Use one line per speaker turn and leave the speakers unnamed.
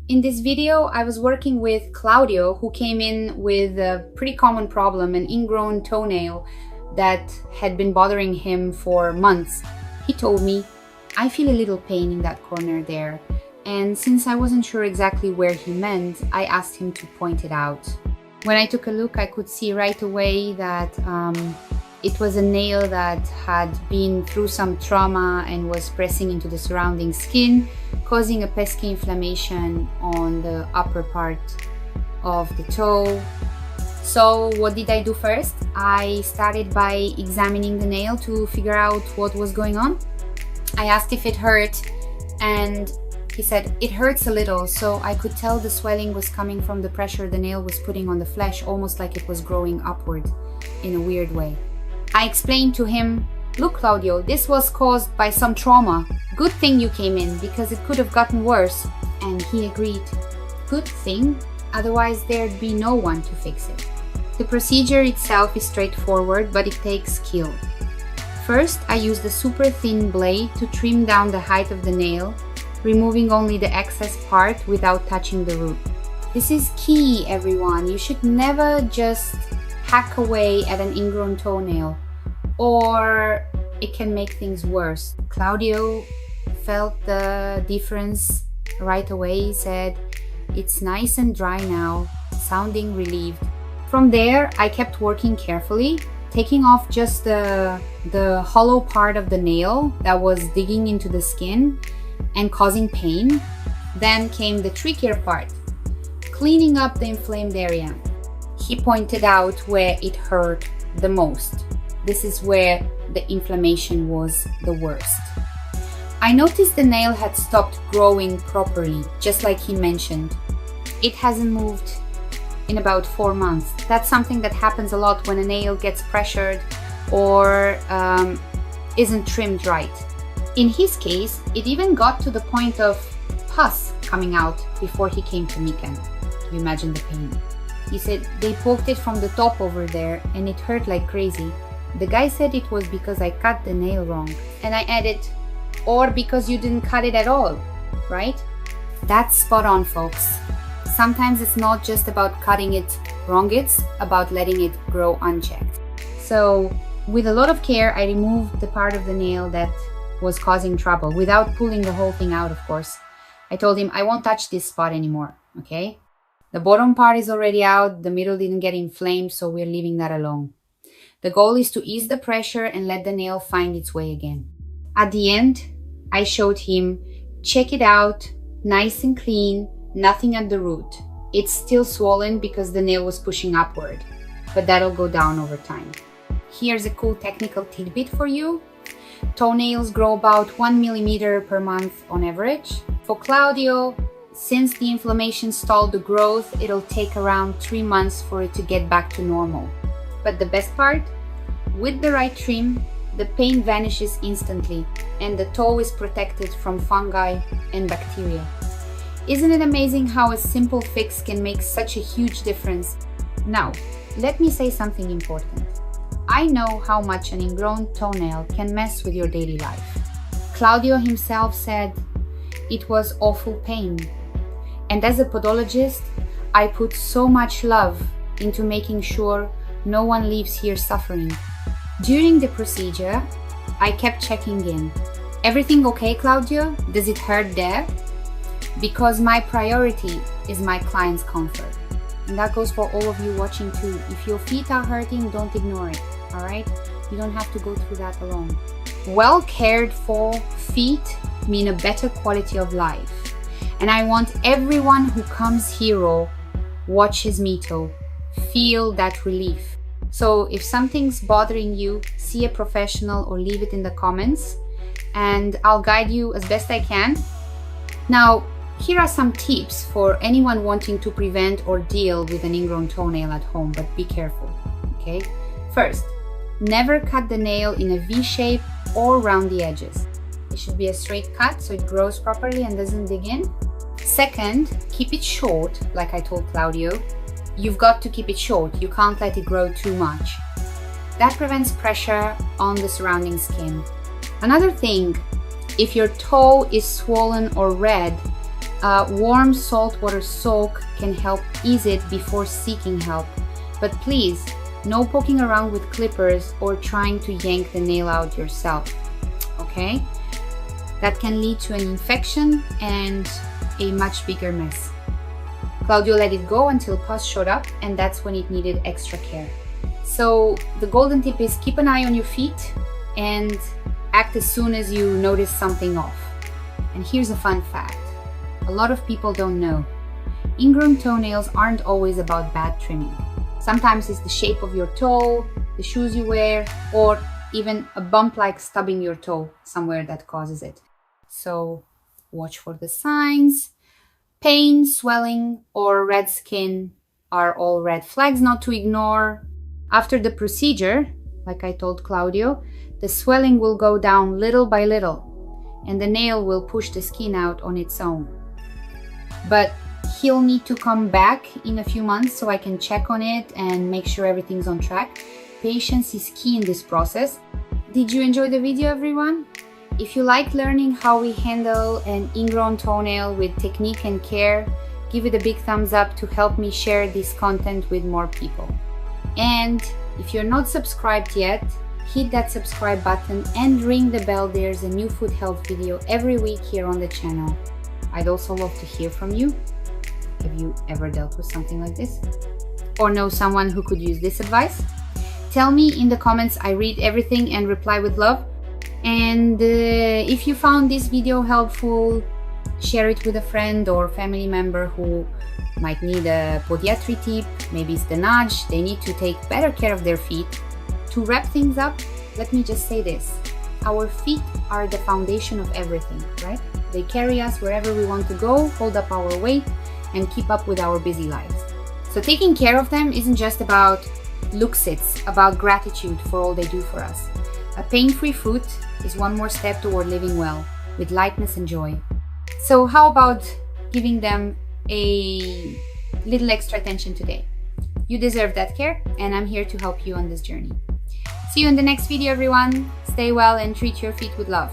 In this video, I was working with Claudio, who came in with a pretty common problem, an ingrown toenail that had been bothering him for months. He told me, I feel a little pain in that corner there. And since I wasn't sure exactly where he meant, I asked him to point it out. When I took a look, I could see right away that it was a nail that had been through some trauma and was pressing into the surrounding skin, causing a pesky inflammation on the upper part of the toe. So what did I do first? I started by examining the nail to figure out what was going on. I asked if it hurt, and he said it hurts a little, so I could tell the swelling was coming from the pressure the nail was putting on the flesh, almost like it was growing upward in a weird way. I explained to him, look Claudio, this was caused by some trauma. Good thing you came in, because it could have gotten worse. And he agreed. Good thing, otherwise there'd be no one to fix it. The procedure itself is straightforward, but it takes skill. First, I used a super thin blade to trim down the height of the nail, removing only the excess part without touching the root. This is key, everyone. You should never just hack away at an ingrown toenail, or it can make things worse. Claudio felt the difference right away. He said, it's nice and dry now, sounding relieved. From there, I kept working carefully, taking off just the hollow part of the nail that was digging into the skin and causing pain. Then came the trickier part, cleaning up the inflamed area. He pointed out where it hurt the most. This is where the inflammation was the worst. I noticed the nail had stopped growing properly, just like he mentioned. It hasn't moved in about 4 months. That's something that happens a lot when a nail gets pressured or isn't trimmed right. In his case, it even got to the point of pus coming out before he came to Mikan. You imagine the pain. He said they poked it from the top over there and it hurt like crazy. The guy said it was because I cut the nail wrong. And I added, or because you didn't cut it at all, right? That's spot on, folks. Sometimes it's not just about cutting it wrong, it's about letting it grow unchecked. So with a lot of care, I removed the part of the nail that was causing trouble without pulling the whole thing out, of course. I told him I won't touch this spot anymore, okay? The bottom part is already out, the middle didn't get inflamed, so we're leaving that alone. The goal is to ease the pressure and let the nail find its way again. At the end, I showed him, check it out, nice and clean, nothing at the root. It's still swollen because the nail was pushing upward, but that'll go down over time. Here's a cool technical tidbit for you. Toenails grow about 1 millimeter per month on average. For Claudio, since the inflammation stalled the growth, it'll take around 3 months for it to get back to normal. But the best part? With the right trim, the pain vanishes instantly and the toe is protected from fungi and bacteria. Isn't it amazing how a simple fix can make such a huge difference? Now, let me say something important. I know how much an ingrown toenail can mess with your daily life. Claudio himself said it was awful pain. And as a podologist, I put so much love into making sure no one leaves here suffering. During the procedure, I kept checking in. Everything okay, Claudio? Does it hurt there? Because my priority is my client's comfort. And that goes for all of you watching too. If your feet are hurting, don't ignore it, all right? You don't have to go through that alone. Well cared for feet mean a better quality of life. And I want everyone who comes here or watches me feel that relief. So if something's bothering you, see a professional or leave it in the comments and I'll guide you as best I can. Now, here are some tips for anyone wanting to prevent or deal with an ingrown toenail at home, but be careful, okay? First, never cut the nail in a V shape or round the edges. It should be a straight cut so it grows properly and doesn't dig in. Second, keep it short, like I told Claudio. You've got to keep it short, you can't let it grow too much. That prevents pressure on the surrounding skin. Another thing, if your toe is swollen or red, Warm saltwater soak can help ease it before seeking help. But please, no poking around with clippers or trying to yank the nail out yourself, okay? That can lead to an infection and a much bigger mess. Claudio let it go until pus showed up, and that's when it needed extra care. So the golden tip is keep an eye on your feet and act as soon as you notice something off. And here's a fun fact. A lot of people don't know. Ingrown toenails aren't always about bad trimming. Sometimes it's the shape of your toe, the shoes you wear, or even a bump like stubbing your toe somewhere that causes it. So watch for the signs. Pain, swelling, or red skin are all red flags not to ignore. After the procedure, like I told Claudio, the swelling will go down little by little, and the nail will push the skin out on its own. But he'll need to come back in a few months so I can check on it and make sure everything's on track. Patience is key in this process. Did you enjoy the video, everyone? If you like learning how we handle an ingrown toenail with technique and care, give it a big thumbs up to help me share this content with more people. And if you're not subscribed yet, hit that subscribe button and ring the bell. There's a new foot health video every week here on the channel. I'd also love to hear from you. Have you ever dealt with something like this? Or know someone who could use this advice? Tell me in the comments. I read everything and reply with love. And if you found this video helpful, share it with a friend or family member who might need a podiatry tip. Maybe it's the nudge. They need to take better care of their feet. To wrap things up, let me just say this. Our feet are the foundation of everything, right? They carry us wherever we want to go, hold up our weight, and keep up with our busy lives. So taking care of them isn't just about looks, it's about gratitude for all they do for us. A pain-free foot is one more step toward living well, with lightness and joy. So how about giving them a little extra attention today? You deserve that care, and I'm here to help you on this journey. See you in the next video, everyone. Stay well and treat your feet with love.